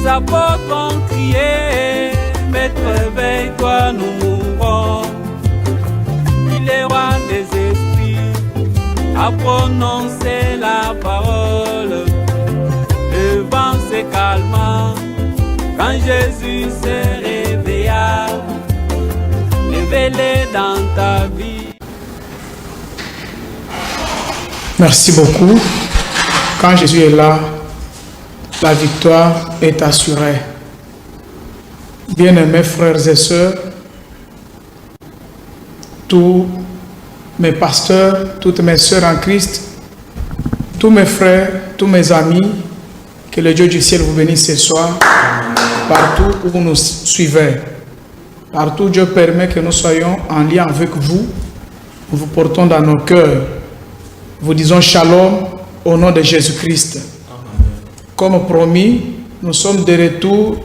apôtres ont crié, Maître, éveille-toi, nous mourrons. Puis le roi des esprits a prononcé la parole. Le vent se calma quand Jésus se réveilla. Révélé dans ta vie. Merci beaucoup. Quand Jésus est là, la victoire est assurée. Bien-aimés frères et sœurs, tous mes pasteurs, toutes mes sœurs en Christ, tous mes frères, tous mes amis, que le Dieu du ciel vous bénisse ce soir, partout où vous nous suivez. Partout Dieu permet que nous soyons en lien avec vous, nous vous portons dans nos cœurs. Vous disons shalom au nom de Jésus-Christ. Comme promis, nous sommes de retour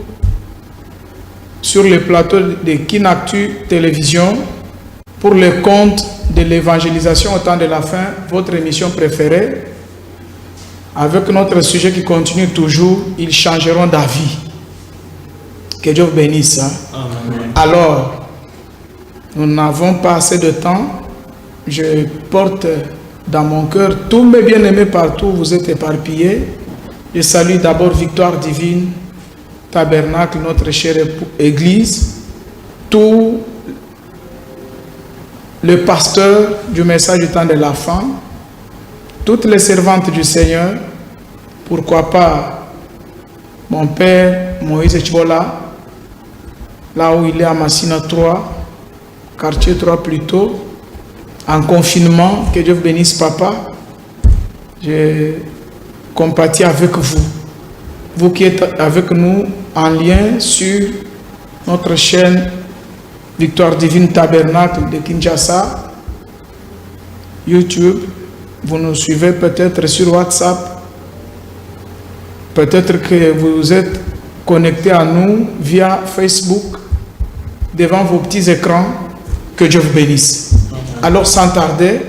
sur le plateau de Kinactu Télévision pour le compte de l'évangélisation au temps de la fin, votre émission préférée, avec notre sujet qui continue toujours, ils changeront d'avis. Que Dieu vous bénisse. Amen. Alors, nous n'avons pas assez de temps. Je porte dans mon cœur tous mes bien-aimés partout, vous êtes éparpillés. Je salue d'abord Victoire Divine, Tabernacle, notre chère Église, tout le pasteur du message du temps de la fin, toutes les servantes du Seigneur, pourquoi pas mon père Moïse Chibola, là où il est à Massina 3, quartier 3 plutôt, en confinement. Que Dieu vous bénisse, papa. Je compatis avec vous. Vous qui êtes avec nous en lien sur notre chaîne Victoire Divine Tabernacle de Kinshasa, YouTube, vous nous suivez peut-être sur WhatsApp, peut-être que vous êtes connectés à nous via Facebook, devant vos petits écrans. Que Dieu vous bénisse. Alors sans tarder,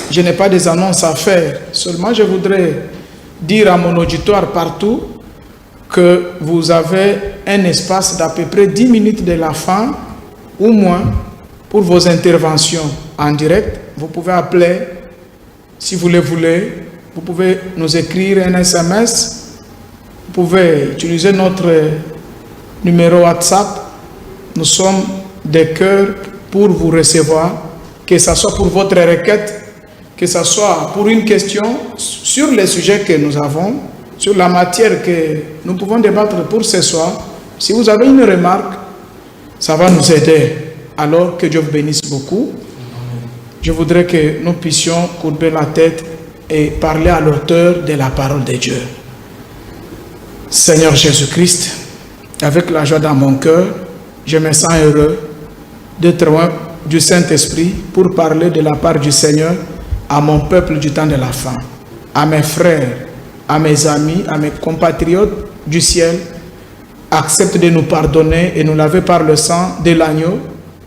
je n'ai pas des annonces à faire, seulement je voudrais dire à mon auditoire partout que vous avez un espace d'à peu près 10 minutes de la fin ou moins pour vos interventions en direct. Vous pouvez appeler si vous le voulez, vous pouvez nous écrire un SMS, vous pouvez utiliser notre numéro WhatsApp. Nous sommes des cœurs pour vous recevoir, que ce soit pour votre requête, que ce soit pour une question sur les sujets que nous avons, sur la matière que nous pouvons débattre pour ce soir. Si vous avez une remarque, ça va nous aider. Alors que Dieu vous bénisse beaucoup. Je voudrais que nous puissions courber la tête et parler à l'auteur de la parole de Dieu. Seigneur Jésus-Christ, avec la joie dans mon cœur, je me sens heureux d'être loin du Saint-Esprit pour parler de la part du Seigneur à mon peuple du temps de la fin, à mes frères, à mes amis, à mes compatriotes du ciel. Accepte de nous pardonner et nous laver par le sang de l'agneau,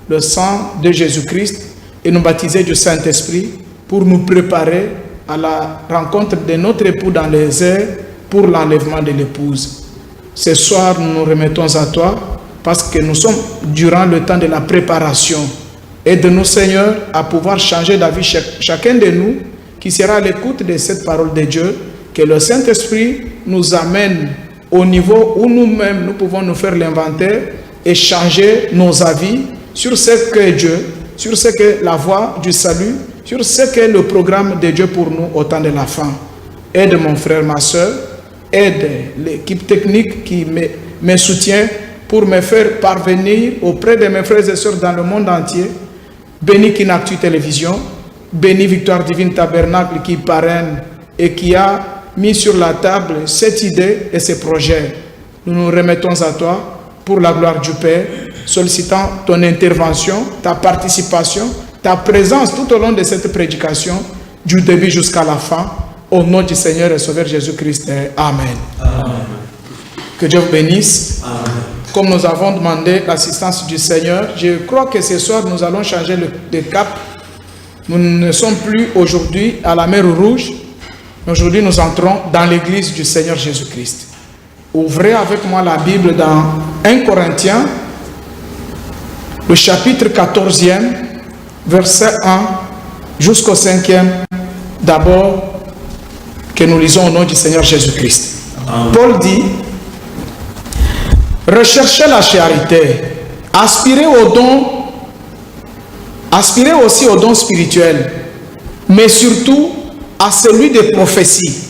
le sang de Jésus-Christ, et nous baptiser du Saint-Esprit pour nous préparer à la rencontre de notre époux dans les airs pour l'enlèvement de l'épouse. Ce soir, nous nous remettons à toi parce que nous sommes durant le temps de la préparation. Aide-nous, Seigneur, à pouvoir changer d'avis chacun de nous qui sera à l'écoute de cette parole de Dieu, que le Saint-Esprit nous amène au niveau où nous-mêmes nous pouvons nous faire l'inventaire et changer nos avis sur ce qu'est Dieu, sur ce qu'est la voie du salut, sur ce qu'est le programme de Dieu pour nous au temps de la fin. Aide mon frère, ma soeur, aide l'équipe technique qui me soutient pour me faire parvenir auprès de mes frères et sœurs dans le monde entier. Bénis Kinactu Télévision, bénis Victoire Divine Tabernacle qui parraine et qui a mis sur la table cette idée et ces projets. Nous nous remettons à toi pour la gloire du Père, sollicitant ton intervention, ta participation, ta présence tout au long de cette prédication, du début jusqu'à la fin, au nom du Seigneur et Sauveur Jésus-Christ. Amen. Amen. Que Dieu vous bénisse. Amen. Comme nous avons demandé l'assistance du Seigneur, je crois que ce soir nous allons changer de cap. Nous ne sommes plus aujourd'hui à la mer Rouge. Aujourd'hui nous entrons dans l'église du Seigneur Jésus-Christ. Ouvrez avec moi la Bible dans 1 Corinthiens, le chapitre 14e, verset 1 jusqu'au 5e. D'abord, que nous lisons au nom du Seigneur Jésus-Christ. Paul dit, recherchez la charité, aspirez aussi aux dons spirituels, mais surtout à celui de prophétie.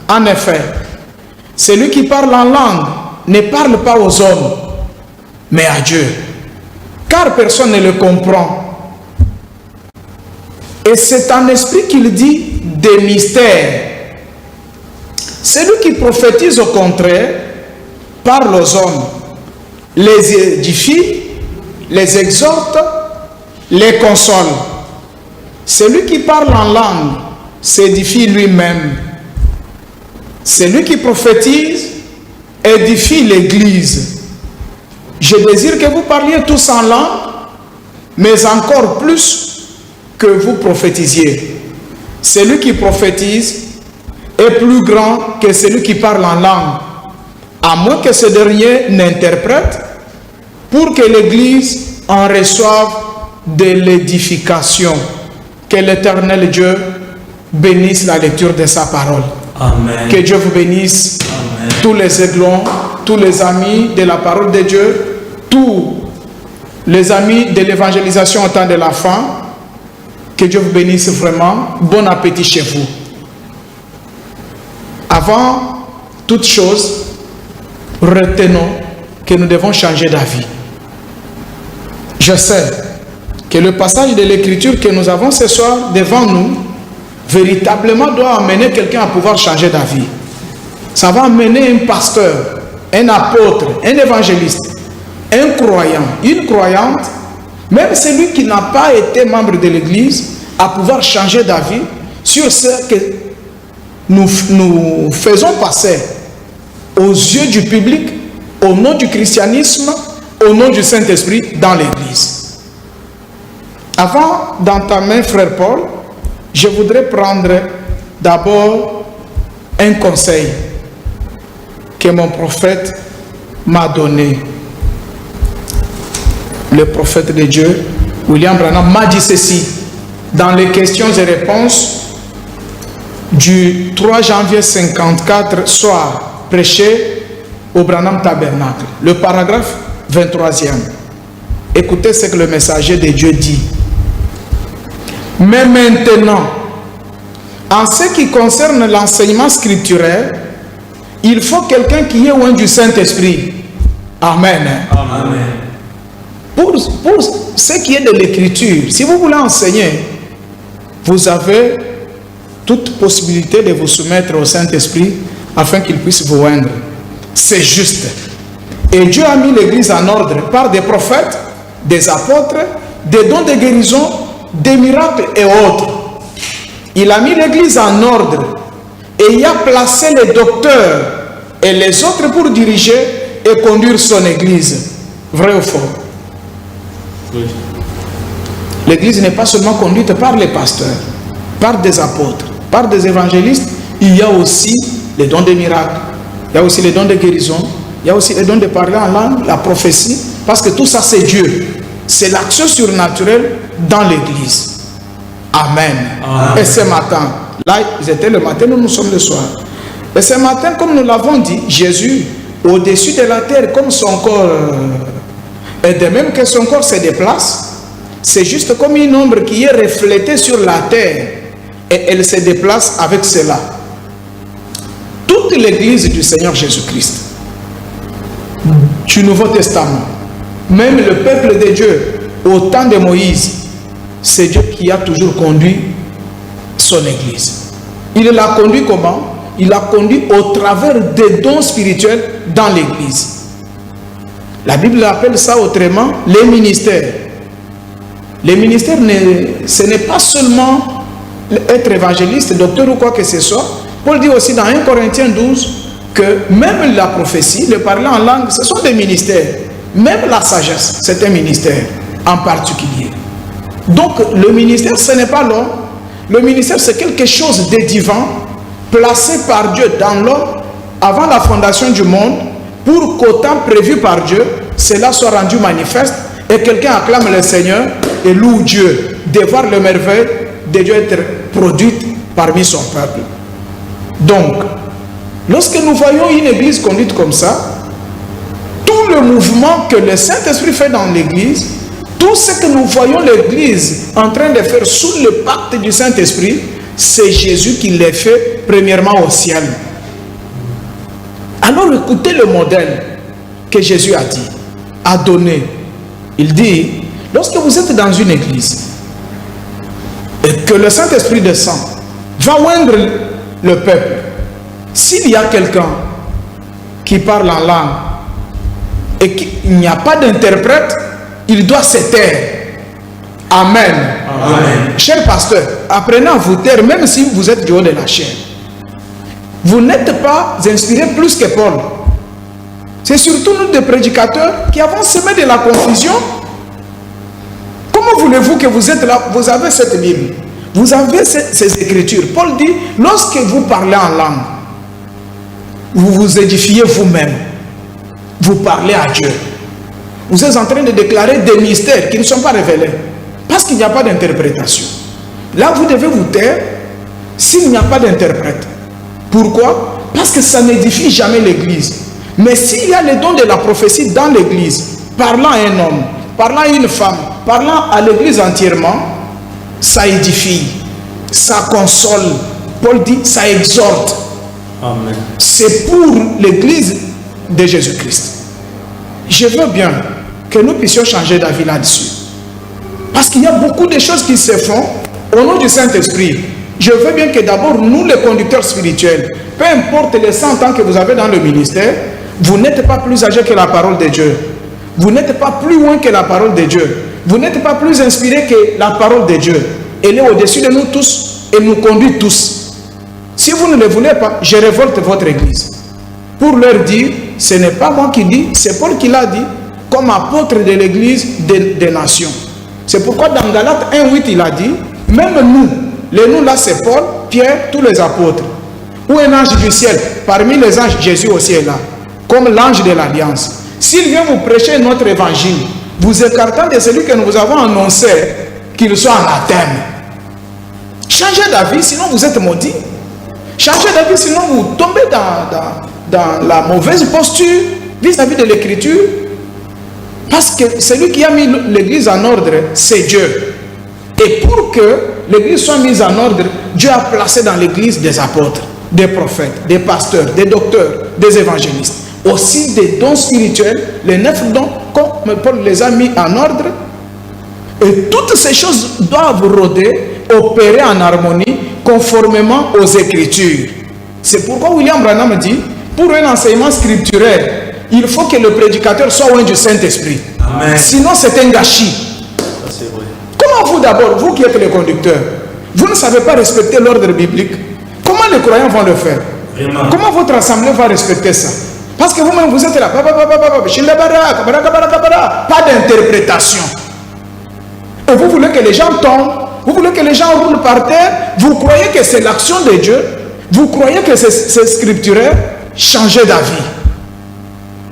En effet, celui qui parle en langue ne parle pas aux hommes, mais à Dieu, car personne ne le comprend. Et c'est en esprit qu'il dit des mystères. Celui qui prophétise au contraire parle aux hommes, les édifie, les exhorte, les console. Celui qui parle en langue s'édifie lui-même. Celui qui prophétise édifie l'Église. Je désire que vous parliez tous en langue, mais encore plus que vous prophétisiez. Celui qui prophétise est plus grand que celui qui parle en langue, à moins que ce dernier n'interprète, pour que l'Église en reçoive de l'édification. Que l'Éternel Dieu bénisse la lecture de sa parole. Amen. Que Dieu vous bénisse. Amen. Tous les aiglons, tous les amis de la parole de Dieu, tous les amis de l'évangélisation au temps de la fin. Que Dieu vous bénisse vraiment. Bon appétit chez vous. Avant toute chose, retenons que nous devons changer d'avis. Je sais que le passage de l'écriture que nous avons ce soir devant nous, véritablement doit amener quelqu'un à pouvoir changer d'avis. Ça va amener un pasteur, un apôtre, un évangéliste, un croyant, une croyante, même celui qui n'a pas été membre de l'Église, à pouvoir changer d'avis sur ce que nous faisons passer aux yeux du public, au nom du christianisme, au nom du Saint-Esprit dans l'Église. Avant d'entamer, frère Paul, je voudrais prendre d'abord un conseil que mon prophète m'a donné. Le prophète de Dieu, William Branham, m'a dit ceci dans les questions et réponses du 3 janvier 54 soir, prêché au Branham Tabernacle, le paragraphe 23e. Écoutez ce que le messager de Dieu dit. Mais maintenant, en ce qui concerne l'enseignement scripturaire, il faut quelqu'un qui est loin du Saint-Esprit. Amen. Amen. Pour ce qui est de l'écriture, si vous voulez enseigner, vous avez toute possibilité de vous soumettre au Saint-Esprit afin qu'il puisse vous rendre. C'est juste. Et Dieu a mis l'Église en ordre par des prophètes, des apôtres, des dons de guérison, des miracles et autres. Il a mis l'Église en ordre et il a placé les docteurs et les autres pour diriger et conduire son Église. Vrai ou faux? Oui. L'Église n'est pas seulement conduite par les pasteurs, par des apôtres, par des évangélistes. Il y a aussi les dons des miracles, il y a aussi les dons de guérison, il y a aussi les dons de parler en langue, la prophétie, parce que tout ça c'est Dieu. C'est l'action surnaturelle dans l'Église. Amen. Amen. Et ce matin, là ils étaient le matin, nous sommes le soir. Et ce matin, comme nous l'avons dit, Jésus, au-dessus de la terre, comme son corps, et de même que son corps se déplace, c'est juste comme une ombre qui est reflétée sur la terre et elle se déplace avec cela. Toute l'Église du Seigneur Jésus-Christ, du Nouveau Testament, même le peuple de Dieu au temps de Moïse, c'est Dieu qui a toujours conduit son Église. Il l'a conduit comment? Il l'a conduit au travers des dons spirituels dans l'Église. La Bible appelle ça autrement les ministères. Les ministères, ce n'est pas seulement être évangéliste, docteur ou quoi que ce soit. Paul dit aussi dans 1 Corinthiens 12 que même la prophétie, le parler en langue, ce sont des ministères. Même la sagesse, c'est un ministère en particulier. Donc le ministère, ce n'est pas l'homme. Le ministère, c'est quelque chose de divin, placé par Dieu dans l'homme avant la fondation du monde, pour qu'au temps prévu par Dieu, cela soit rendu manifeste et quelqu'un acclame le Seigneur et loue Dieu de voir le merveille de Dieu être produite parmi son peuple. Donc, lorsque nous voyons une église conduite comme ça, tout le mouvement que le Saint-Esprit fait dans l'église, tout ce que nous voyons l'église en train de faire sous le pacte du Saint-Esprit, c'est Jésus qui l'a fait premièrement au ciel. Alors écoutez le modèle que Jésus a dit, a donné. Il dit, lorsque vous êtes dans une église et que le Saint-Esprit descend, va oindre le peuple. S'il y a quelqu'un qui parle en langue et qu'il n'y a pas d'interprète, il doit se taire. Amen. Amen. Cher pasteur, apprenez à vous taire même si vous êtes du haut de la chair. Vous n'êtes pas inspiré plus que Paul. C'est surtout nous des prédicateurs qui avons semé de la confusion. Comment voulez-vous que vous êtes là? Vous avez cette Bible, vous avez ces écritures. Paul dit, lorsque vous parlez en langue, vous vous édifiez vous-même. Vous parlez à Dieu. Vous êtes en train de déclarer des mystères qui ne sont pas révélés. Parce qu'il n'y a pas d'interprétation. Là, vous devez vous taire s'il n'y a pas d'interprète. Pourquoi? Parce que ça n'édifie jamais l'église. Mais s'il y a le don de la prophétie dans l'église, parlant à un homme, parlant à une femme, parlant à l'église entièrement, ça édifie, ça console. Paul dit, ça exhorte. Amen. C'est pour l'église de Jésus-Christ. Je veux bien que nous puissions changer d'avis là-dessus. Parce qu'il y a beaucoup de choses qui se font au nom du Saint-Esprit. Je veux bien que d'abord, nous les conducteurs spirituels, peu importe les 100 ans que vous avez dans le ministère, vous n'êtes pas plus âgé que la parole de Dieu. Vous n'êtes pas plus loin que la parole de Dieu. Vous n'êtes pas plus inspiré que la parole de Dieu. Elle est au-dessus de nous tous et nous conduit tous. Si vous ne le voulez pas, je révolte votre église. Pour leur dire, ce n'est pas moi qui dis, c'est Paul qui l'a dit, comme apôtre de l'église des nations. C'est pourquoi dans Galates 1:8, il a dit, même nous, les nous là c'est Paul, Pierre, tous les apôtres. Ou un ange du ciel, parmi les anges, Jésus aussi est là, comme l'ange de l'alliance. S'il vient vous prêcher notre évangile, vous écartant de celui que nous vous avons annoncé, qu'il soit anathème. Changez d'avis, sinon vous êtes maudits. Changez d'avis, sinon vous tombez dans la mauvaise posture vis-à-vis de l'écriture. Parce que celui qui a mis l'église en ordre, c'est Dieu. Et pour que l'église soit mise en ordre, Dieu a placé dans l'église des apôtres, des prophètes, des pasteurs, des docteurs, des évangélistes. Aussi des dons spirituels, les 9 dons, comme Paul les a mis en ordre. Et toutes ces choses doivent rôder, opérer en harmonie, conformément aux Écritures. C'est pourquoi William Branham dit, pour un enseignement scripturaire, il faut que le prédicateur soit loin du Saint-Esprit. Amen. Sinon, c'est un gâchis. Ça, c'est vrai. Comment vous d'abord, vous qui êtes les conducteurs, vous ne savez pas respecter l'ordre biblique? Comment les croyants vont le faire? Vraiment. Comment votre assemblée va respecter ça? Parce que vous-même, vous êtes là. Pas d'interprétation. Et vous voulez que les gens tombent, vous voulez que les gens roulent par terre, vous croyez que c'est l'action de Dieu, vous croyez que c'est scripturaire, changez d'avis.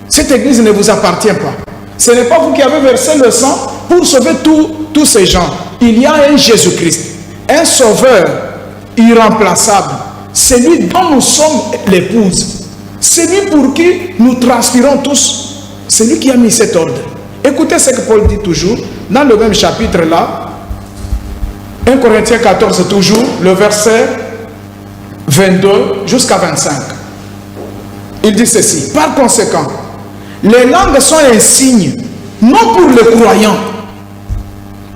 Cette église ne vous appartient pas. Ce n'est pas vous qui avez versé le sang pour sauver tous ces gens. Il y a un Jésus-Christ, un sauveur irremplaçable, celui dont nous sommes l'épouse, celui pour qui nous transpirons tous, celui qui a mis cet ordre. Écoutez ce que Paul dit toujours, dans le même chapitre là, 1 Corinthiens 14 toujours, le verset 22 jusqu'à 25. Il dit ceci, par conséquent, les langues sont un signe, non pour les croyants,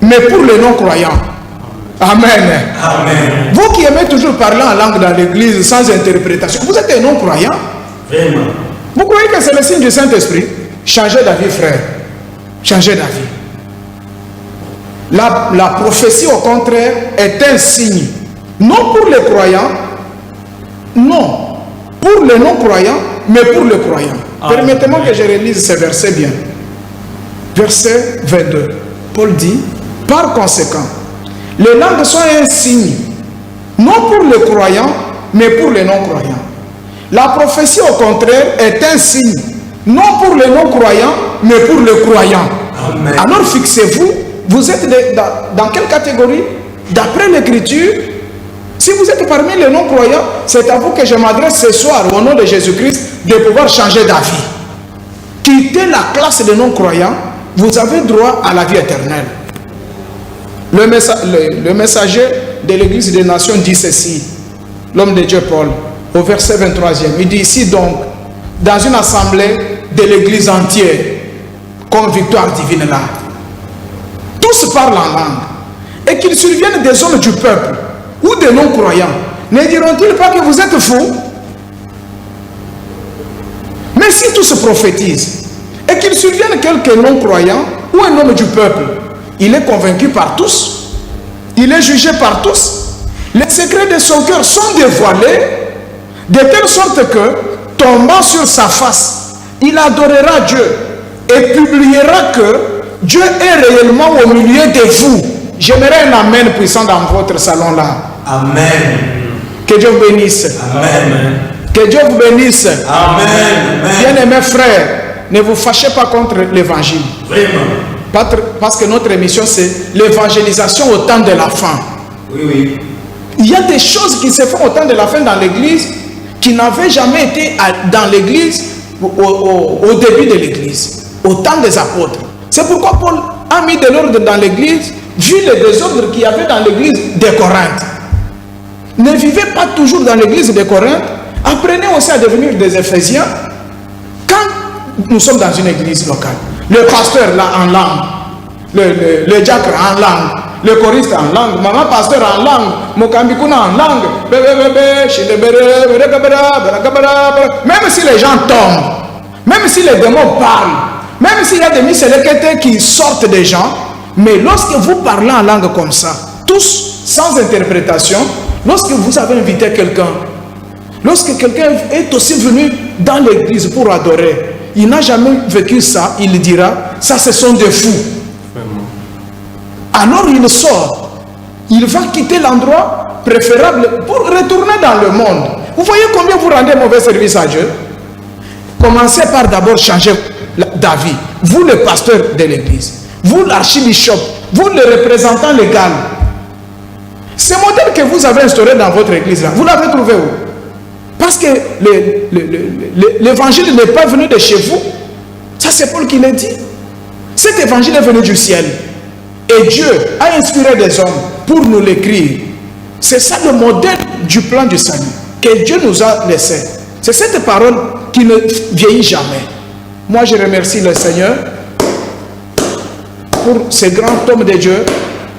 mais pour les non-croyants. Amen. Amen. Vous qui aimez toujours parler en langue dans l'église sans interprétation, vous êtes un non-croyant. Vraiment. Vous croyez que c'est le signe du Saint-Esprit? Changez d'avis, frère. Changez d'avis. La prophétie, au contraire, est un signe. Non pour les croyants, non. Pour les non-croyants, mais pour les croyants. Permettez-moi que je relise ce verset bien. Verset 22. Paul dit, par conséquent, les langues sont un signe, non pour les croyants, mais pour les non-croyants. La prophétie, au contraire, est un signe, non pour les non-croyants, mais pour les croyants. Amen. Alors fixez-vous, vous êtes dans quelle catégorie? D'après l'Écriture, si vous êtes parmi les non-croyants, c'est à vous que je m'adresse ce soir, au nom de Jésus-Christ, de pouvoir changer d'avis. Quittez la classe des non-croyants, vous avez droit à la vie éternelle. Le messager de l'Église des Nations dit ceci, l'homme de Dieu Paul, au verset 23e, il dit ici donc, dans une assemblée de l'Église entière, comme victoire divine là, tous parlent en langue, et qu'ils surviennent des hommes du peuple, ou des non-croyants, ne diront-ils pas que vous êtes fous? Mais si tous prophétisent, et qu'il survienne quelques non-croyants, ou un homme du peuple, il est convaincu par tous, il est jugé par tous, les secrets de son cœur sont dévoilés, de telle sorte que, tombant sur sa face, il adorera Dieu, et publiera que Dieu est réellement au milieu de vous. J'aimerais un amen puissant dans votre salon là. Amen. Que Dieu vous bénisse. Amen. Que Dieu vous bénisse. Amen. Bien-aimés frères, ne vous fâchez pas contre l'évangile. Vraiment. Parce que notre émission c'est l'évangélisation au temps de la fin. Oui, oui. Il y a des choses qui se font au temps de la fin dans l'église qui n'avaient jamais été dans l'église au début de l'église, au temps des apôtres. C'est pourquoi Paul a mis de l'ordre dans l'église, vu les désordres qu'il y avait dans l'église de Corinthe. Ne vivez pas toujours dans l'église de Corinthe, apprenez aussi à devenir des Éphésiens. Quand nous sommes dans une église locale, le pasteur là en langue, le diacre en langue, le choriste en langue, maman pasteur en langue, Mokambikuna en langue, même si les gens tombent, même si les démons parlent, même s'il y a des misséléquetés qui sortent des gens, mais lorsque vous parlez en langue comme ça, tous sans interprétation, lorsque vous avez invité quelqu'un, lorsque quelqu'un est aussi venu dans l'église pour adorer, il n'a jamais vécu ça, il dira, ça ce sont des fous. Alors il sort, il va quitter l'endroit préférable pour retourner dans le monde. Vous voyez combien vous rendez mauvais service à Dieu? Commencez par d'abord changer d'avis. Vous le pasteur de l'église, vous l'archibishop, vous le représentant légal. Ce modèle que vous avez instauré dans votre église là, vous l'avez trouvé où? Parce que l'évangile n'est pas venu de chez vous. Ça c'est Paul qui l'a dit. Cet évangile est venu du ciel. Et Dieu a inspiré des hommes pour nous l'écrire. C'est ça le modèle du plan du salut que Dieu nous a laissé. C'est cette parole qui ne vieillit jamais. Moi je remercie le Seigneur pour ce grand homme de Dieu,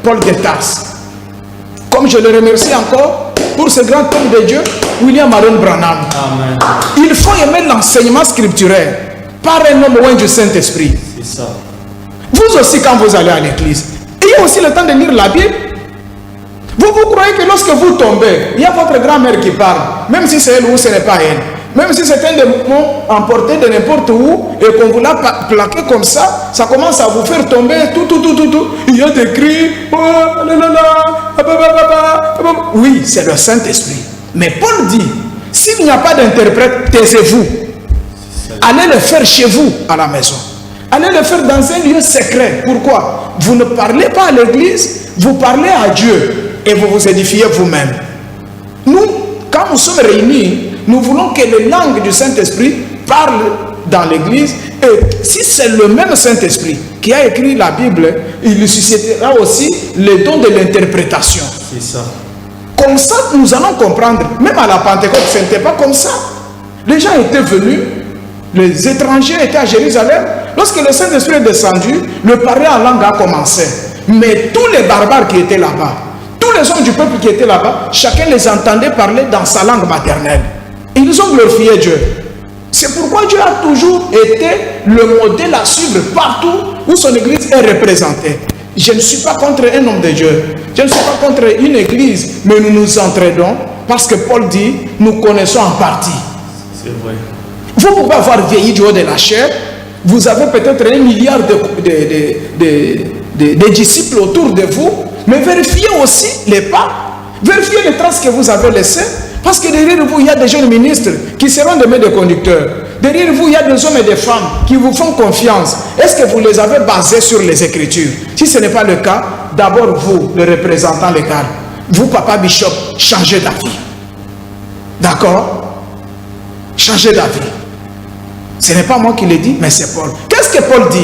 Paul de Tarse. Comme je le remercie encore pour ce grand homme de Dieu, William Aaron Branham. Amen. Il faut aimer l'enseignement scripturaire par un homme loin du Saint-Esprit. C'est ça. Vous aussi, quand vous allez à l'église, ayez aussi le temps de lire la Bible. Vous croyez que lorsque vous tombez, il y a votre grand-mère qui parle, même si c'est elle ou ce n'est pas elle, même si c'est un démon emporté de n'importe où et qu'on vous l'a plaqué comme ça, ça commence à vous faire tomber tout. Il y a des cris. Oui, c'est le Saint-Esprit. Mais Paul dit, s'il n'y a pas d'interprète, taisez-vous. Allez le faire chez vous à la maison. Allez le faire dans un lieu secret. Pourquoi? Vous ne parlez pas à l'église, vous parlez à Dieu et vous vous édifiez vous-même. Nous, quand nous sommes réunis, nous voulons que les langues du Saint-Esprit parlent dans l'église. Et si c'est le même Saint-Esprit qui a écrit la Bible, il suscitera aussi le don de l'interprétation. C'est ça. Comme ça, nous allons comprendre. Même à la Pentecôte, ce n'était pas comme ça. Les gens étaient venus, les étrangers étaient à Jérusalem. Lorsque le Saint-Esprit est descendu, le parler en langue a commencé. Mais tous les barbares qui étaient là-bas, tous les hommes du peuple qui étaient là-bas, chacun les entendait parler dans sa langue maternelle. Ils ont glorifié Dieu. C'est pourquoi Dieu a toujours été le modèle à suivre partout où son église est représentée. Je ne suis pas contre un homme de Dieu. Je ne suis pas contre une église, mais nous nous entraidons parce que Paul dit, nous connaissons en partie. C'est vrai. Vous pouvez avoir vieilli du haut de la chair. Vous avez peut-être 1 milliard de disciples autour de vous, mais vérifiez aussi les pas, vérifiez les traces que vous avez laissées. Parce que derrière vous, il y a des jeunes ministres qui seront demain des conducteurs. Derrière vous, il y a des hommes et des femmes qui vous font confiance. Est-ce que vous les avez basés sur les Écritures? Si ce n'est pas le cas, d'abord vous, le représentant légal, vous, Papa Bishop, changez d'avis. D'accord? Changez d'avis. Ce n'est pas moi qui le dis, mais c'est Paul. Qu'est-ce que Paul dit?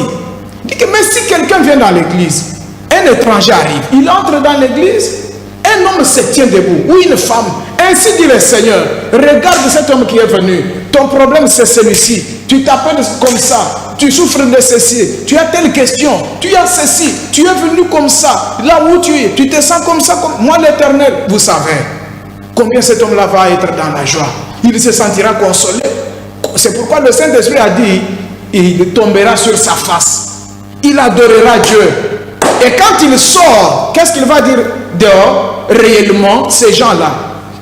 Il dit que mais si quelqu'un vient dans l'église, un étranger arrive, il entre dans l'église, un homme se tient debout, ou une femme, ainsi dit le Seigneur, regarde cet homme qui est venu, ton problème c'est celui-ci, tu t'appelles comme ça, tu souffres de ceci, tu as telle question, tu as ceci, tu es venu comme ça, là où tu es, tu te sens comme ça, comme moi l'Éternel, vous savez combien cet homme-là va être dans la joie, il se sentira consolé. C'est pourquoi le Saint-Esprit a dit, il tombera sur sa face, il adorera Dieu. Et quand il sort, qu'est-ce qu'il va dire dehors? Réellement, ces gens-là,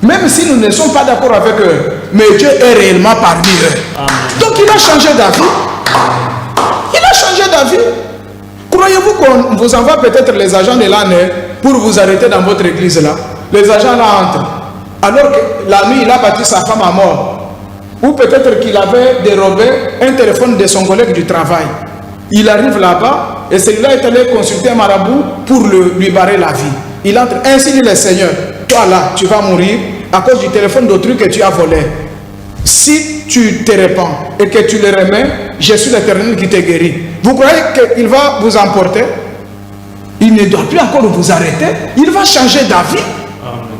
même si nous ne sommes pas d'accord avec eux, mais Dieu est réellement parmi eux. Amen. Donc il a changé d'avis. Il a changé d'avis. Croyez-vous qu'on vous envoie peut-être les agents de l'année pour vous arrêter dans votre église là? Les agents là entrent. Alors que la nuit, il a battu sa femme à mort. Ou peut-être qu'il avait dérobé un téléphone de son collègue du travail. Il arrive là-bas et celui-là est allé consulter un marabout pour lui barrer la vie. Il entre, ainsi dit le Seigneur, toi là, tu vas mourir à cause du téléphone d'autrui que tu as volé. Si tu te répands et que tu le remets, je suis l'Éternel qui te guérit. Vous croyez qu'il va vous emporter? Il ne doit plus encore vous arrêter. Il va changer d'avis.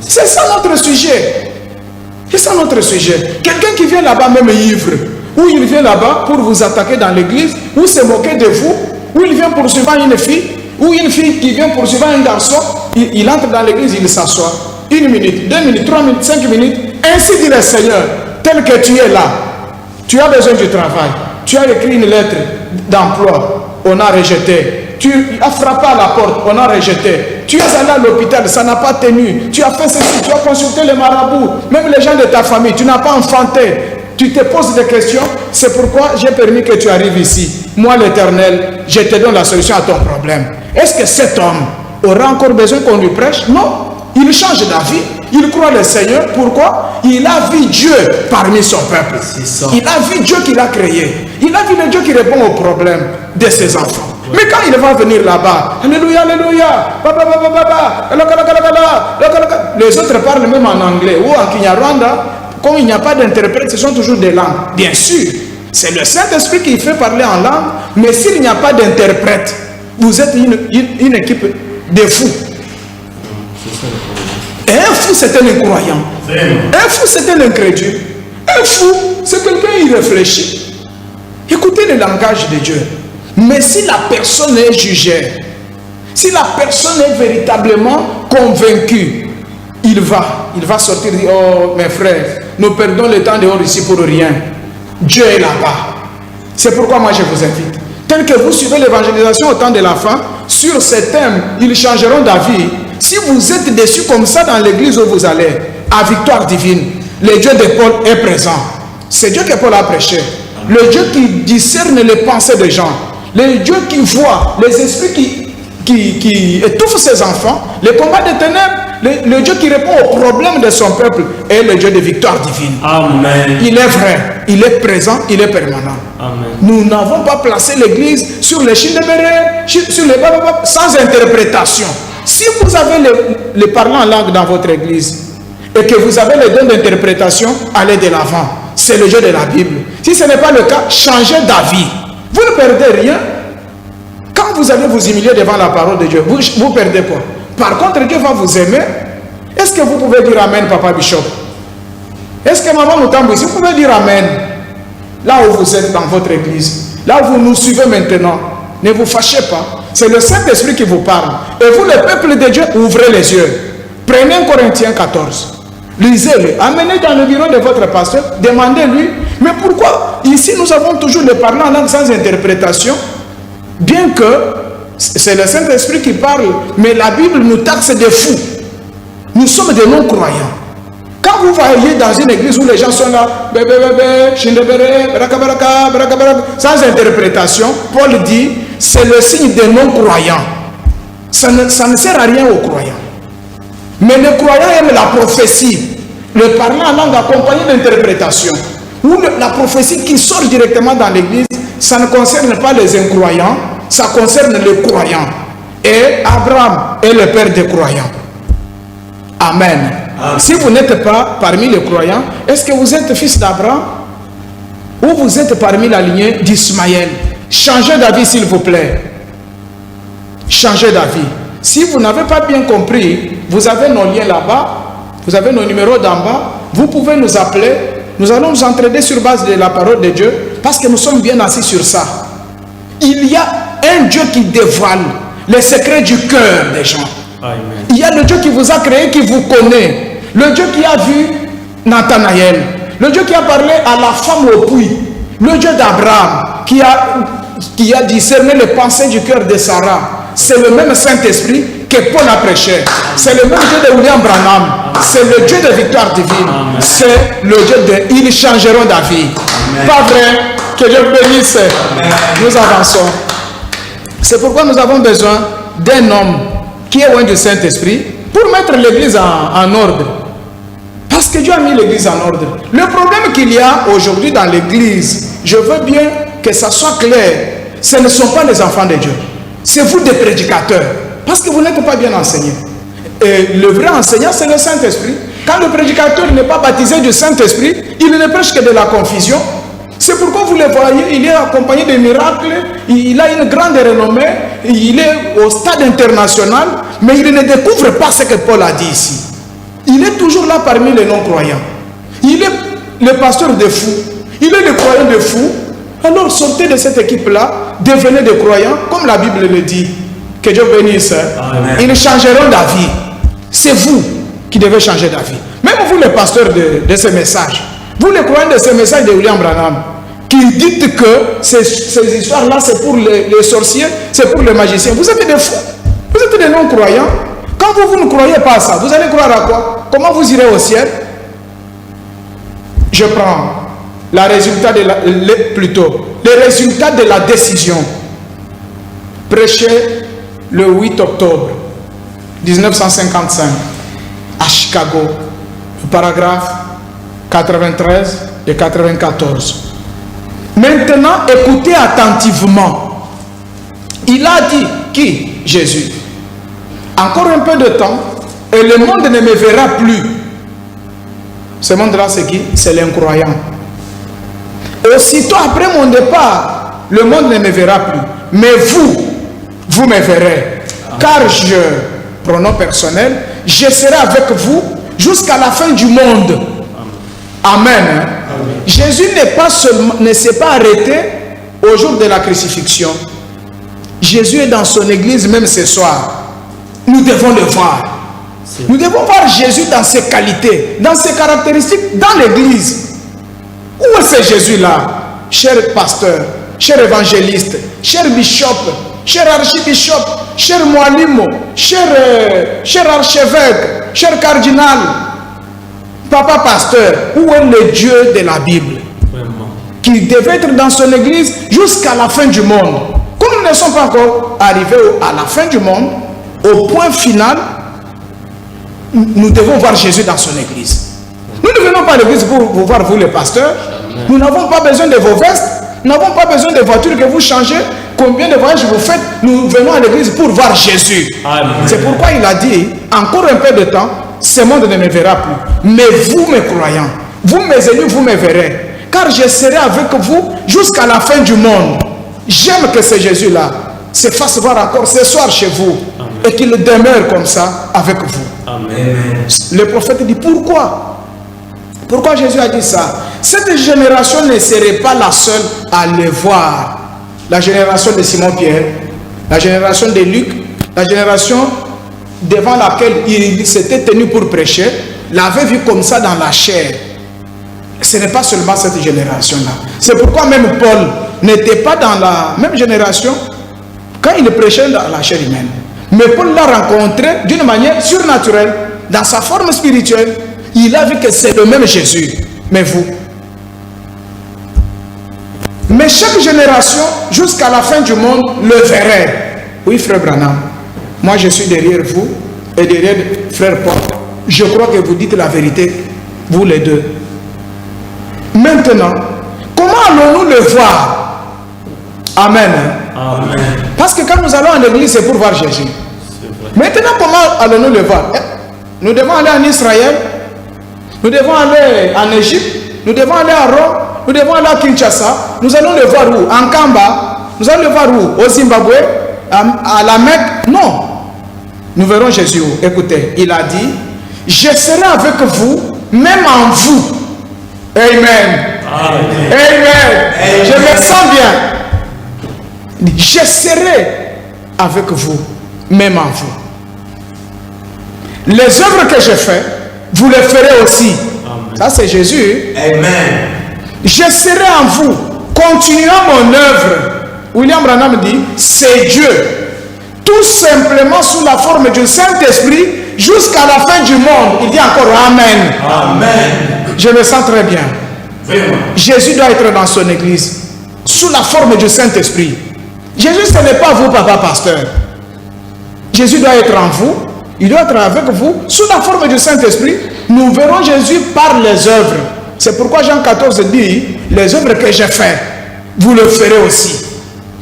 C'est ça notre sujet. C'est ça notre sujet. Quelqu'un qui vient là-bas même ivre, ou il vient là-bas pour vous attaquer dans l'église, ou se moquer de vous, ou il vient poursuivre une fille, ou une fille qui vient poursuivre un garçon, il entre dans l'église, il s'assoit. 1 minute, 2 minutes, 3 minutes, 5 minutes, ainsi dit le Seigneur, tel que tu es là, tu as besoin du travail, tu as écrit une lettre d'emploi, on a rejeté. Tu as frappé à la porte, on a rejeté. Tu es allé à l'hôpital, ça n'a pas tenu. Tu as fait ceci, tu as consulté les marabouts, même les gens de ta famille, tu n'as pas enfanté. Tu te poses des questions, c'est pourquoi j'ai permis que tu arrives ici. Moi l'Éternel, je te donne la solution à ton problème. Est-ce que cet homme aura encore besoin qu'on lui prêche? Non, il change d'avis, il croit le Seigneur. Pourquoi? Il a vu Dieu parmi son peuple. Il a vu Dieu qu'il a créé. Il a vu le Dieu qui répond aux problèmes de ses enfants. Mais quand il va venir là-bas, alléluia, alléluia, les autres parlent même en anglais ou en Kinyarwanda. Comme il n'y a pas d'interprète, ce sont toujours des langues. Bien sûr, c'est le Saint-Esprit qui fait parler en langue, mais s'il n'y a pas d'interprète, vous êtes une équipe de fous. Et un fou, c'est un incroyant. Un fou, c'est un incrédule. Un fou, c'est quelqu'un qui réfléchit. Écoutez le langage de Dieu. Mais si la personne est jugée, si la personne est véritablement convaincue, il va sortir et dire, oh mes frères, nous perdons le temps dehors ici pour rien. Dieu est là-bas. C'est pourquoi moi je vous invite. Tel que vous suivez l'évangélisation au temps de la fin, sur ces thèmes, ils changeront d'avis. Si vous êtes déçus comme ça dans l'église où vous allez, à victoire divine, le Dieu de Paul est présent. C'est Dieu que Paul a prêché. Le Dieu qui discerne les pensées des gens. Le Dieu qui voit les esprits qui étouffent ses enfants, les combats des ténèbres, le Dieu qui répond aux problèmes de son peuple est le Dieu de victoire divine. Amen. Il est vrai, il est présent, il est permanent. Amen. Nous n'avons pas placé l'église sur les chindébérés, sur les bababab, sans interprétation. Si vous avez les parlants en langue dans votre église et que vous avez les dons d'interprétation, allez de l'avant. C'est le jeu de la Bible. Si ce n'est pas le cas, changez d'avis. Vous ne perdez rien. Quand vous allez vous humilier devant la parole de Dieu, vous ne perdez pas. Par contre, Dieu va vous aimer. Est-ce que vous pouvez dire Amen, Papa Bishop? Est-ce que Maman Moutambo, si vous pouvez dire Amen, là où vous êtes dans votre église, là où vous nous suivez maintenant, ne vous fâchez pas. C'est le Saint-Esprit qui vous parle. Et vous, le peuple de Dieu, ouvrez les yeux. Prenez 1 Corinthiens 14. Lisez-le. Amenez dans le bureau de votre pasteur. Demandez-lui. Mais pourquoi ici nous avons toujours les parlants en langue sans interprétation? Bien que c'est le Saint-Esprit qui parle, mais la Bible nous taxe de fous. Nous sommes des non-croyants. Quand vous voyez dans une église où les gens sont là, sans interprétation, Paul dit, c'est le signe des non-croyants. Ça ne sert à rien aux croyants. Mais les croyants aiment la prophétie. Le parler en langue accompagné d'interprétation. Ou la prophétie qui sort directement dans l'église, ça ne concerne pas les incroyants, ça concerne les croyants. Et Abraham est le père des croyants. Amen. Si vous n'êtes pas parmi les croyants, est-ce que vous êtes fils d'Abraham? Ou vous êtes parmi la lignée d'Ismaël? Changez d'avis s'il vous plaît. Changez d'avis. Si vous n'avez pas bien compris, vous avez nos liens là-bas, vous avez nos numéros d'en bas, vous pouvez nous appeler, nous allons nous entraider sur base de la parole de Dieu, parce que nous sommes bien assis sur ça. Il y a un Dieu qui dévoile les secrets du cœur des gens. Amen. Il y a le Dieu qui vous a créé, qui vous connaît. Le Dieu qui a vu Nathanaël. Le Dieu qui a parlé à la femme au puits. Le Dieu d'Abraham qui a discerné les pensées du cœur de Sarah. C'est le même Saint-Esprit que Paul a prêché. C'est le même Dieu de William Branham. C'est le Dieu de victoire divine. C'est le Dieu de... Ils changeront d'avis. Pas vrai? Que Dieu bénisse. Amen. Nous avançons. C'est pourquoi nous avons besoin d'un homme qui est loin du Saint-Esprit pour mettre l'église en ordre. Parce que Dieu a mis l'église en ordre. Le problème qu'il y a aujourd'hui dans l'église, je veux bien que ça soit clair, ce ne sont pas les enfants de Dieu. C'est vous des prédicateurs. Parce que vous n'êtes pas bien enseignés. Et le vrai enseignant, c'est le Saint-Esprit. Quand le prédicateur n'est pas baptisé du Saint-Esprit, il ne prêche que de la confusion. C'est pourquoi vous le voyez, il est accompagné de miracles, il a une grande renommée, il est au stade international, mais il ne découvre pas ce que Paul a dit ici. Il est toujours là parmi les non-croyants. Il est le pasteur de fous, il est le croyant de fous. Alors sortez de cette équipe-là, devenez des croyants, comme la Bible le dit. Que Dieu bénisse. Amen. Ils changeront d'avis. C'est vous qui devez changer d'avis. Même vous les pasteurs de ces messages, vous les croyants de ces messages de William Branham, qui dites que ces histoires-là, c'est pour les sorciers, c'est pour les magiciens. Vous êtes des fous. Vous êtes des non-croyants. Quand vous ne croyez pas à ça, vous allez croire à quoi? Comment vous irez au ciel? Je prends les résultats de la décision. Prêché le 8 octobre 1955 à Chicago, le paragraphe 93 et 94. Maintenant, écoutez attentivement. Il a dit, qui? Jésus. Encore un peu de temps, et le monde ne me verra plus. Ce monde-là, c'est qui? C'est l'incroyant. Aussitôt après mon départ, le monde ne me verra plus. Mais vous me verrez. Car pronom personnel, je serai avec vous jusqu'à la fin du monde. Amen. Amen. Jésus ne s'est pas arrêté au jour de la crucifixion. Jésus est dans son église même ce soir. Nous devons le voir. Nous devons voir Jésus dans ses qualités, dans ses caractéristiques, dans l'église. Où est ce Jésus-là? Cher pasteur, cher évangéliste, cher bishop, cher archibishop, cher moalimo, cher archevêque, cher cardinal, papa pasteur, où est le Dieu de la Bible? Vraiment. Qui devait être dans son église jusqu'à la fin du monde. Comme nous ne sommes pas encore arrivés à la fin du monde, au point final, nous devons voir Jésus dans son église. Nous ne venons pas à l'église pour vous voir, vous les pasteurs. Nous n'avons pas besoin de vos vestes. Nous n'avons pas besoin de voitures que vous changez. Combien de voyages vous faites? Nous venons à l'église pour voir Jésus. C'est pourquoi il a dit, encore un peu de temps, ce monde ne me verra plus. Mais vous, mes croyants, vous, mes élus, vous me verrez. Car je serai avec vous jusqu'à la fin du monde. J'aime que ce Jésus-là se fasse voir encore ce soir chez vous. Amen. Et qu'il demeure comme ça avec vous. Amen. Le prophète dit, pourquoi? Pourquoi Jésus a dit ça? Cette génération ne serait pas la seule à le voir. La génération de Simon-Pierre, la génération de Luc, la génération devant laquelle il s'était tenu pour prêcher, l'avait vu comme ça dans la chair. Ce n'est pas seulement cette génération-là. C'est pourquoi même Paul n'était pas dans la même génération quand il prêchait dans la chair humaine. Mais Paul l'a rencontré d'une manière surnaturelle, dans sa forme spirituelle. Il a vu que c'est le même Jésus. Mais vous? Mais chaque génération, jusqu'à la fin du monde, le verrait. Oui, frère Branham, moi je suis derrière vous et derrière frère Paul. Je crois que vous dites la vérité. vous les deux. Maintenant, comment allons-nous le voir? Amen. Amen. Parce que quand nous allons en l'église, c'est pour voir Jésus. Maintenant, comment allons-nous le voir? Nous devons aller en Israël, nous devons aller en Égypte, nous devons aller à Rome, nous devons aller à Kinshasa. Nous allons le voir où? En Kamba. Nous allons le voir où? Au Zimbabwe, à la Mecque? Non. Nous verrons Jésus où? Écoutez, il a dit, je serai avec vous, même en vous. Amen. Amen. Amen. Je me sens bien. Je serai avec vous, même en vous. Les œuvres que je fais, vous les ferez aussi. Amen. Ça, c'est Jésus. Amen. Je serai en vous, continuant mon œuvre. William Branham dit, c'est Dieu. Tout simplement sous la forme du Saint-Esprit, jusqu'à la fin du monde. Il dit encore Amen. Amen. Je me sens très bien. Vraiment. Jésus doit être dans son église, sous la forme du Saint-Esprit. Jésus, ce n'est pas vous, papa pasteur. Jésus doit être en vous. Il doit être avec vous, sous la forme du Saint-Esprit. Nous verrons Jésus par les œuvres. C'est pourquoi Jean 14 dit, les œuvres que j'ai faites, vous le ferez aussi.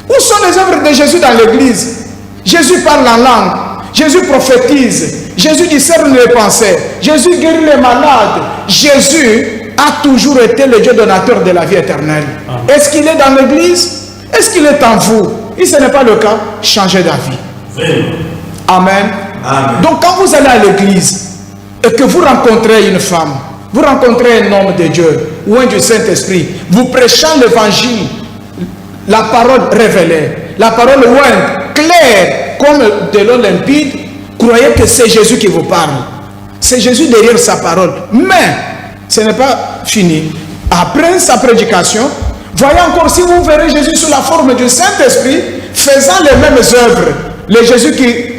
Où sont les œuvres de Jésus dans l'église? Jésus parle en langue, Jésus prophétise, Jésus discerne les pensées, Jésus guérit les malades. Jésus a toujours été le Dieu donateur de la vie éternelle. Est-ce qu'il est dans l'église? Est-ce qu'il est en vous? Et ce n'est pas le cas, changez d'avis. Amen. Amen. Donc quand vous allez à l'église et que vous rencontrez une femme, vous rencontrez un homme de Dieu ou un du Saint-Esprit, vous prêchant l'évangile, la parole révélée, la parole loin, claire comme de l'eau limpide, croyez que c'est Jésus qui vous parle. C'est Jésus derrière sa parole. Mais ce n'est pas fini. Après sa prédication, voyez encore, si vous verrez Jésus sous la forme du Saint-Esprit, faisant les mêmes œuvres, le Jésus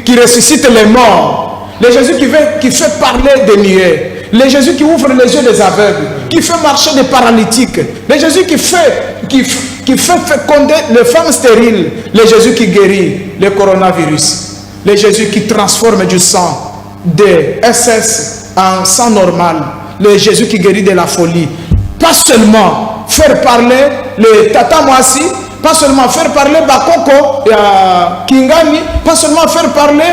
qui ressuscite les morts, le Jésus qui fait parler des muets, le Jésus qui ouvre les yeux des aveugles, qui fait marcher des paralytiques, le Jésus qui fait féconder les femmes stériles, le Jésus qui guérit le coronavirus, le Jésus qui transforme du sang de SS en sang normal, le Jésus qui guérit de la folie. Pas seulement faire parler le Tata Mwasi, pas seulement faire parler Bakoko et Kingani, pas seulement faire parler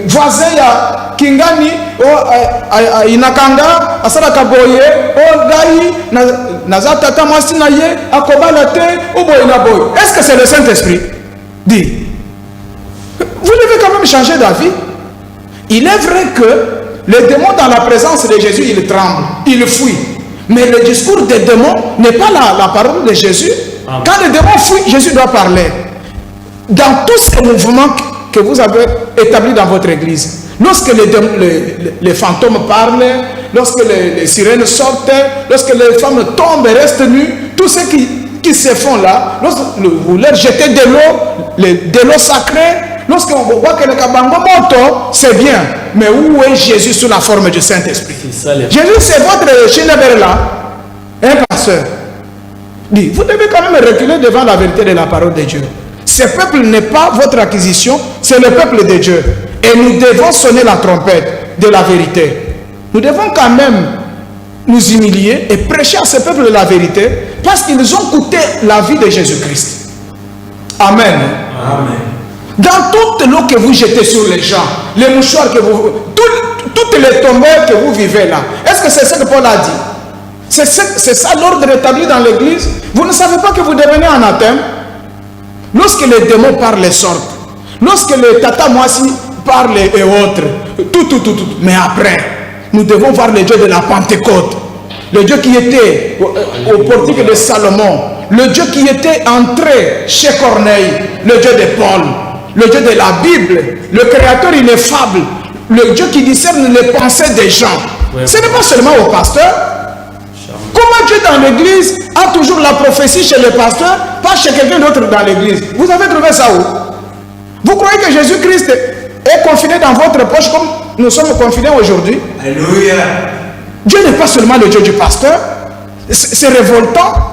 voisin à Kingani, Inakanga, Asaraka Boye, Gai, Naza Tata Mwasi Naye, Akobalate, Oboyina Boy. Est-ce que c'est le Saint-Esprit? Dis. Vous devez quand même changer d'avis. Il est vrai que les démons dans la présence de Jésus, ils tremblent, ils fuient. Mais le discours des démons n'est pas la parole de Jésus. Amen. Quand les démons fuient, Jésus doit parler. Dans tous ces mouvements que vous avez établis dans votre église, lorsque les fantômes parlent, lorsque les sirènes sortent, lorsque les femmes tombent et restent nues, tout ce qui se font là, lorsque vous leur jetez de l'eau sacrée, lorsque vous voyez que le kabango moto, c'est bien. Mais où est Jésus sous la forme du Saint-Esprit? Jésus, c'est votre chénébert là, un pasteur. Dit, vous devez quand même reculer devant la vérité de la parole de Dieu. Ce peuple n'est pas votre acquisition, c'est le peuple de Dieu. Et nous devons sonner la trompette de la vérité. Nous devons quand même nous humilier et prêcher à ce peuple de la vérité parce qu'ils ont coûté la vie de Jésus-Christ. Amen. Amen. Dans toute l'eau que vous jetez sur les gens, les mouchoirs que vous... toutes les tombées que vous vivez là, est-ce que c'est ce que Paul a dit? C'est ça l'ordre établi dans l'église. Vous ne savez pas que vous devenez anathème. Lorsque les démons parlent et sortent, lorsque les Tata Mwasi parlent et autres, tout. Mais après, nous devons voir le Dieu de la Pentecôte, le Dieu qui était au portique de Salomon, le Dieu qui était entré chez Corneille, le Dieu de Paul, le Dieu de la Bible, le Créateur ineffable, le Dieu qui discerne les pensées des gens. Ouais. Ce n'est pas seulement au pasteur. Comment Dieu dans l'église a toujours la prophétie chez le pasteur, pas chez quelqu'un d'autre dans l'église? Vous avez trouvé ça où? Vous croyez que Jésus-Christ est confiné dans votre poche comme nous sommes confinés aujourd'hui? Alléluia. Dieu n'est pas seulement le Dieu du pasteur. C'est révoltant.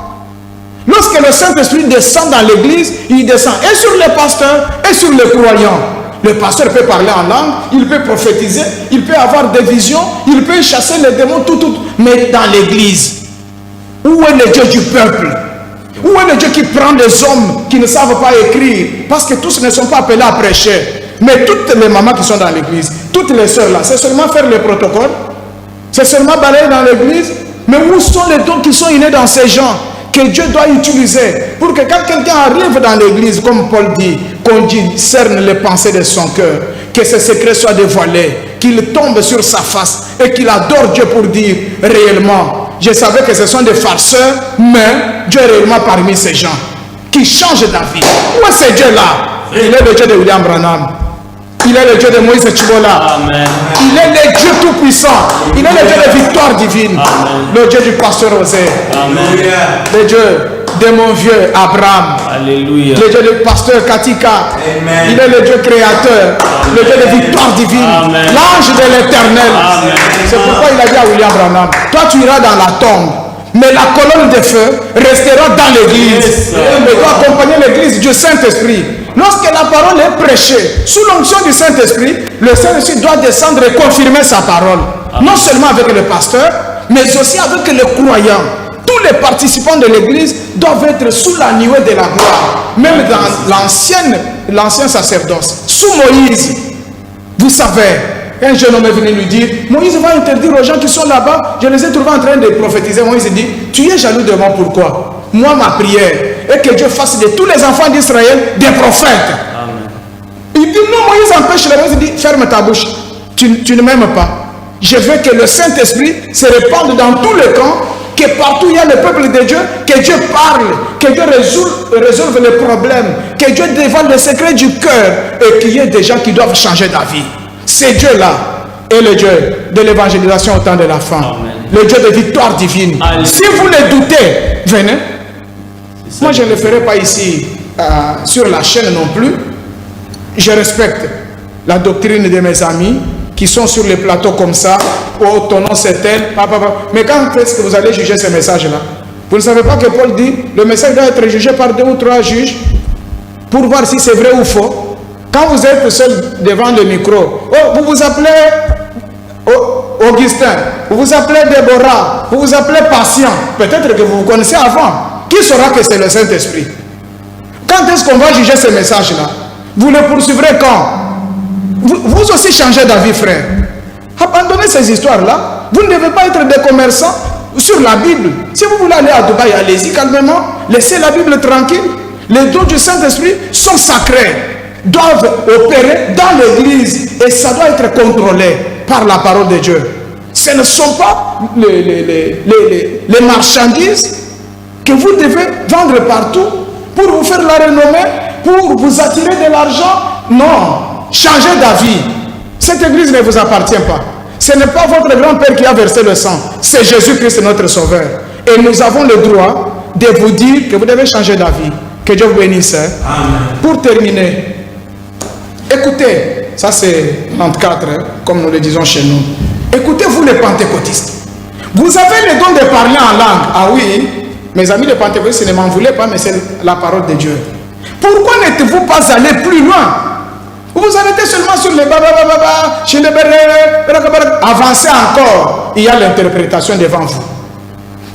Lorsque le Saint-Esprit descend dans l'église, il descend et sur les pasteurs et sur les croyants. Le pasteur peut parler en langue, il peut prophétiser, il peut avoir des visions, il peut chasser les démons, tout. Mais dans l'église, où est le Dieu du peuple? Où est le Dieu qui prend des hommes qui ne savent pas écrire? Parce que tous ne sont pas appelés à prêcher. Mais toutes les mamans qui sont dans l'église, toutes les sœurs là, c'est seulement faire les protocoles, c'est seulement balayer dans l'église. Mais où sont les dons qui sont innés dans ces gens que Dieu doit utiliser pour que quand quelqu'un arrive dans l'église, comme Paul dit, qu'on discerne les pensées de son cœur, que ses secrets soient dévoilés, qu'il tombe sur sa face et qu'il adore Dieu pour dire réellement, je savais que ce sont des farceurs, mais Dieu est réellement parmi ces gens qui changent d'avis. Où est ce Dieu-là? Il est le Dieu de William Branham. Il est le Dieu de Moïse Chibola. Amen. Il est le Dieu tout-puissant. Il est le Dieu de victoire divine. Amen. Le Dieu du pasteur Osée. Amen. Le Dieu de mon vieux Abraham. Alléluia. Le Dieu du pasteur Katika. Amen. Il est le Dieu créateur. Amen. Le Dieu de victoire divine. Amen. L'ange de l'éternel. Amen. C'est pourquoi il a dit à William Branham, toi tu iras dans la tombe, mais la colonne de feu restera dans l'église. Yes, Et doit accompagner l'église du Saint-Esprit. Lorsque la parole est prêchée sous l'onction du Saint-Esprit, le Saint-Esprit doit descendre et confirmer sa parole. Non seulement avec le pasteur, mais aussi avec les croyants. Tous les participants de l'église doivent être sous la nuée de la gloire. Même dans l'ancien sacerdoce, sous Moïse. Vous savez, un jeune homme est venu lui dire, Moïse va interdire aux gens qui sont là-bas. Je les ai trouvés en train de prophétiser. Moïse dit, tu es jaloux de moi, pourquoi? Moi, ma prière est que Dieu fasse de tous les enfants d'Israël des prophètes. Amen. Il dit, non, Moïse empêche les gens. Il dit, ferme ta bouche. Tu ne m'aimes pas. Je veux que le Saint-Esprit se répande dans tous les camps, que partout il y a le peuple de Dieu, que Dieu parle, que Dieu résolve les problèmes, que Dieu dévoile les secrets du cœur et qu'il y ait des gens qui doivent changer d'avis. C'est Dieu-là est le Dieu de l'évangélisation au temps de la fin. Amen. Le Dieu de victoire divine. Amen. Si vous le doutez, venez. Moi, je ne le ferai pas ici sur la chaîne non plus. Je respecte la doctrine de mes amis qui sont sur les plateaux comme ça. Oh, ton nom c'est tel. Mais quand est-ce que vous allez juger ces messages-là? Vous ne savez pas que Paul dit le message doit être jugé par 2 ou 3 juges pour voir si c'est vrai ou faux. Quand vous êtes seul devant le micro, oh, vous vous appelez Augustin, vous vous appelez Déborah, vous vous appelez Patient. Peut-être que vous vous connaissez avant. Qui saura que c'est le Saint-Esprit? Quand est-ce qu'on va juger ces messages-là? Vous le poursuivrez quand? Vous aussi changez d'avis, frère. Abandonnez ces histoires-là. Vous ne devez pas être des commerçants sur la Bible. Si vous voulez aller à Dubaï, allez-y calmement. Laissez la Bible tranquille. Les dons du Saint-Esprit sont sacrés, doivent opérer dans l'église et ça doit être contrôlé par la parole de Dieu. Ce ne sont pas les marchandises que vous devez vendre partout pour vous faire la renommée, pour vous attirer de l'argent. Non, changez d'avis. Cette église ne vous appartient pas. Ce n'est pas votre grand-père qui a versé le sang. C'est Jésus-Christ notre sauveur. Et nous avons le droit de vous dire que vous devez changer d'avis. Que Dieu vous bénisse. Amen. Pour terminer, écoutez, ça c'est 34, comme nous le disons chez nous. Écoutez-vous les pentecôtistes. Vous avez le don de parler en langue. Ah oui, mes amis les pentecôtistes, ne m'en voulez pas, mais c'est la parole de Dieu. Pourquoi n'êtes-vous pas allé plus loin? Vous vous arrêtez seulement sur les babababa, chez les berrés, avancez encore. Il y a l'interprétation devant vous.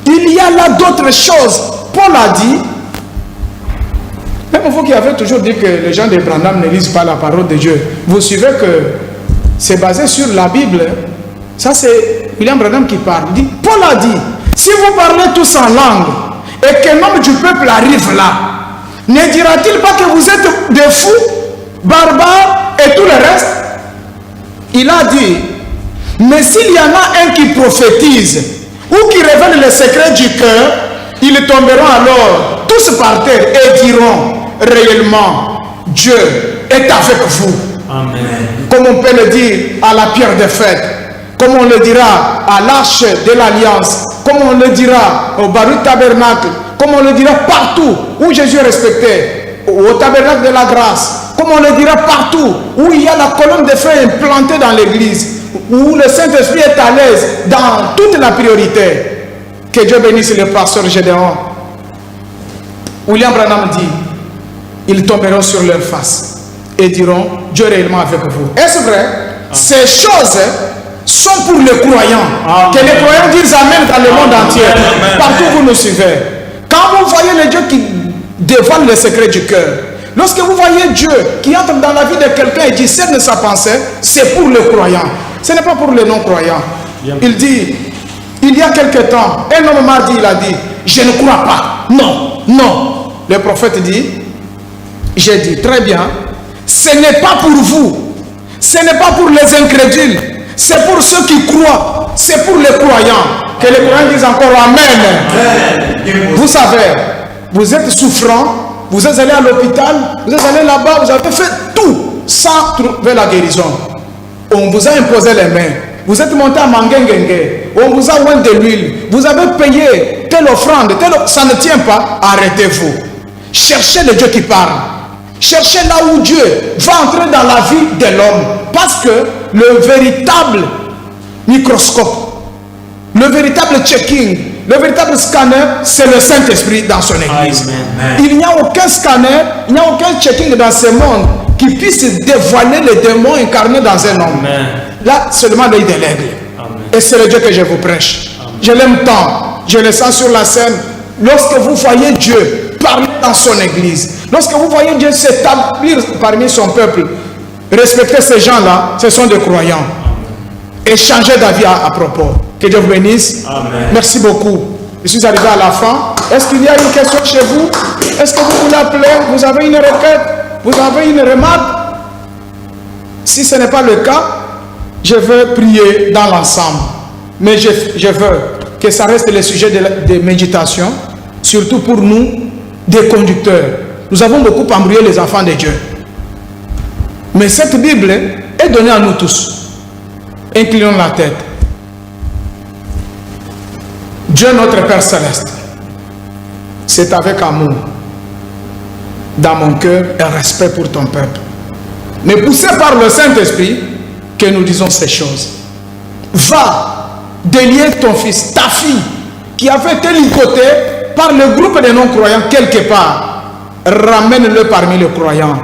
Il y a là d'autres choses. Paul a dit, même vous qui avez toujours dit que les gens de Branham ne lisent pas la parole de Dieu, vous suivez que c'est basé sur la Bible. Ça c'est William Branham qui parle. Il dit, Paul a dit, si vous parlez tous en langue et qu'un homme du peuple arrive là, ne dira-t-il pas que vous êtes des fous, barbares et tout le reste? Il a dit, mais s'il y en a un qui prophétise ou qui révèle les secrets du cœur, ils tomberont alors tous par terre et diront réellement, Dieu est avec vous. Amen. Comme on peut le dire à la pierre de fête, comme on le dira à l'arche de l'alliance, comme on le dira au Baruch Tabernacle, comme on le dira partout où Jésus est respecté, au tabernacle de la grâce, comme on le dira partout où il y a la colonne de feu implantée dans l'église, où le Saint-Esprit est à l'aise dans toute la priorité. Que Dieu bénisse le pasteur Gédéon. William Branham dit, ils tomberont sur leur face et diront, Dieu est réellement avec vous. Est-ce vrai? Ces choses sont pour les croyants. Que les croyants disent Amen dans le monde entier. Partout où vous nous suivez. Quand vous voyez le Dieu qui dévoile les secrets du cœur, lorsque vous voyez Dieu qui entre dans la vie de quelqu'un et discerne sa pensée, c'est pour les croyants. Ce n'est pas pour les non-croyants. Il dit, il y a quelque temps, un homme m'a dit, il a dit, je ne crois pas. Non, non. Le prophète dit, j'ai dit, très bien, ce n'est pas pour vous. Ce n'est pas pour les incrédules. C'est pour ceux qui croient. C'est pour les croyants. Que les croyants disent encore Amen. Vous savez, vous êtes souffrant, vous êtes allé à l'hôpital, vous êtes allé là-bas, vous avez fait tout sans trouver la guérison. On vous a imposé les mains. Vous êtes monté à Mangengengue. On vous a oint de l'huile. Vous avez payé telle offrande. Ça ne tient pas. Arrêtez-vous. Cherchez le Dieu qui parle. Cherchez là où Dieu va entrer dans la vie de l'homme. Parce que le véritable microscope, le véritable checking, le véritable scanner, c'est le Saint-Esprit dans son église. Amen. Il n'y a aucun scanner, il n'y a aucun checking dans ce monde qui puisse dévoiler les démons incarnés dans un homme. Amen. Là, seulement l'œil de l'aigle. Et c'est le Dieu que je vous prêche. Amen. Je l'aime tant. Je le sens sur la scène. Lorsque vous voyez Dieu parler dans son église, lorsque vous voyez Dieu s'établir parmi son peuple, respectez ces gens-là, ce sont des croyants. Et changez d'avis à propos. Que Dieu vous bénisse. Amen. Merci beaucoup. Je suis arrivé à la fin. Est-ce qu'il y a une question chez vous? Est-ce que vous voulez appeler? Vous avez une requête? Vous avez une remarque? Si ce n'est pas le cas, je veux prier dans l'ensemble. Mais je veux que ça reste le sujet de méditation, surtout pour nous, des conducteurs. Nous avons beaucoup embrouillé les enfants de Dieu. Mais cette Bible est donnée à nous tous. Inclinons la tête. Dieu notre Père Céleste, c'est avec amour dans mon cœur et respect pour ton peuple, mais poussé par le Saint-Esprit, que nous disons ces choses. Va délier ton fils, ta fille, qui avait été ligotée par le groupe des non-croyants quelque part. Ramène-le parmi les croyants,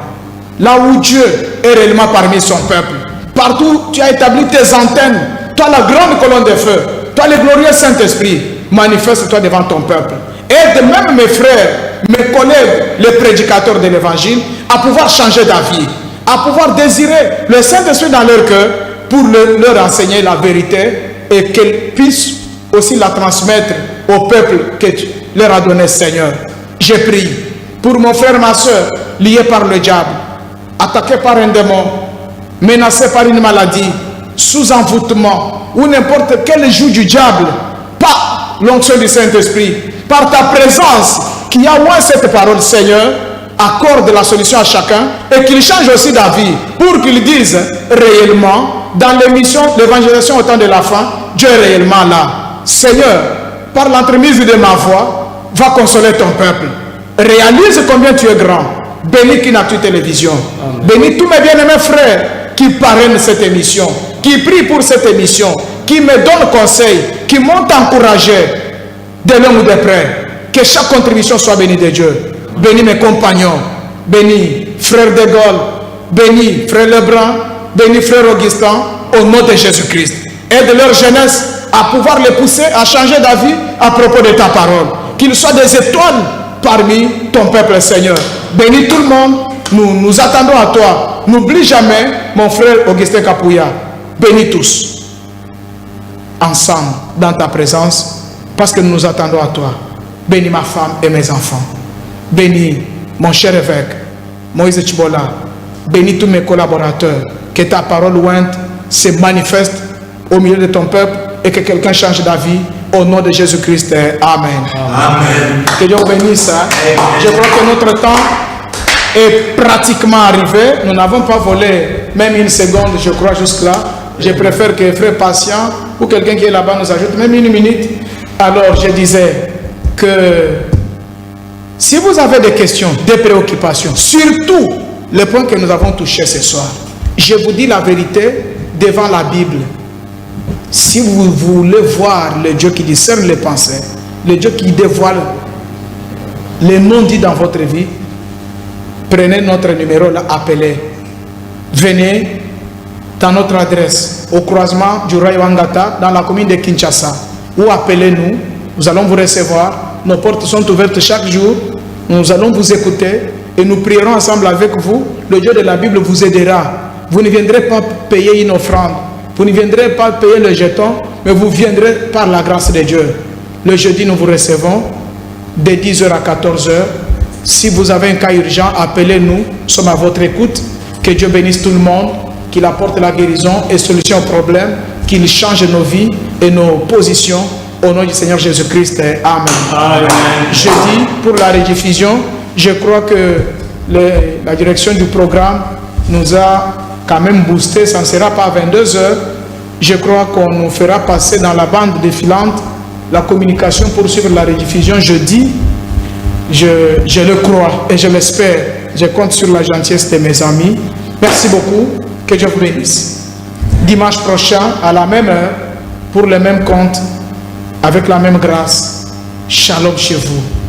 là où Dieu est réellement parmi son peuple. Partout tu as établi tes antennes, toi la grande colonne de feu, toi le glorieux Saint-Esprit, manifeste-toi devant ton peuple. Aide même mes frères, mes collègues, les prédicateurs de l'évangile, à pouvoir changer d'avis, à pouvoir désirer le Saint-Esprit dans leur cœur pour leur enseigner la vérité et qu'ils puissent aussi la transmettre au peuple que tu leur as donné, Seigneur. Je prie pour mon frère, ma soeur, liés par le diable, attaqués par un démon, menacés par une maladie, sous envoûtement ou n'importe quel joug du diable, par l'onction du Saint-Esprit, par ta présence qui a moins cette parole, Seigneur, accorde la solution à chacun et qu'il change aussi d'avis pour qu'il dise réellement dans l'émission l'évangélisation au temps de la fin, Dieu est réellement là. Seigneur, par l'entremise de ma voix, va consoler ton peuple. Réalise combien tu es grand. Bénis Kinatu Télévision. Amen. Bénis tous mes bien-aimés frères qui parrainent cette émission, qui prient pour cette émission, qui me donnent conseil, qui m'ont encouragé de loin ou de près. Que chaque contribution soit bénie de Dieu. Bénis mes compagnons, bénis frère de Gaulle, bénis frère Lebrun, bénis frère Augustin, au nom de Jésus-Christ. Aide leur jeunesse à pouvoir les pousser à changer d'avis à propos de ta parole. Qu'ils soient des étoiles parmi ton peuple, Seigneur. Bénis tout le monde, nous attendons à toi. N'oublie jamais mon frère Augustin Kapouya. Bénis tous, ensemble, dans ta présence, parce que nous nous attendons à toi. Bénis ma femme et mes enfants. Bénis mon cher évêque, Moïse Chibola. Bénis tous mes collaborateurs. Que ta parole ointe se manifeste au milieu de ton peuple et que quelqu'un change d'avis. Au nom de Jésus-Christ. Amen. Amen. Que Dieu vous bénisse. Amen. Je crois que notre temps est pratiquement arrivé. Nous n'avons pas volé même une seconde, je crois, jusque-là. Je préfère que frère patient ou quelqu'un qui est là-bas nous ajoute même une minute. Alors, je disais que si vous avez des questions, des préoccupations, surtout le point que nous avons touché ce soir, je vous dis la vérité devant la Bible. Si vous voulez voir le Dieu qui discerne les pensées, le Dieu qui dévoile les non-dits dans votre vie, prenez notre numéro là, appelez venez dans notre adresse, au croisement du Rai Wangata, dans la commune de Kinshasa, ou appelez-nous, nous allons vous recevoir. Nos portes sont ouvertes chaque jour, nous allons vous écouter et nous prierons ensemble avec vous. Le Dieu de la Bible vous aidera. Vous ne viendrez pas payer une offrande, vous ne viendrez pas payer le jeton, mais vous viendrez par la grâce de Dieu. Le jeudi, nous vous recevons de 10h à 14h. Si vous avez un cas urgent, appelez-nous, nous sommes à votre écoute. Que Dieu bénisse tout le monde, qu'il apporte la guérison et solution aux problèmes, qu'il change nos vies et nos positions. Au nom du Seigneur Jésus-Christ, Amen. Amen. Jeudi, pour la rediffusion, je crois que la direction du programme nous a quand même boosté. Ça ne sera pas à 22h. Je crois qu'on nous fera passer dans la bande défilante la communication pour suivre la rediffusion jeudi. Je le crois et je l'espère. Je compte sur la gentillesse de mes amis. Merci beaucoup. Que Dieu vous bénisse. Dimanche prochain, à la même heure, pour le même compte, avec la même grâce. Shalom chez vous.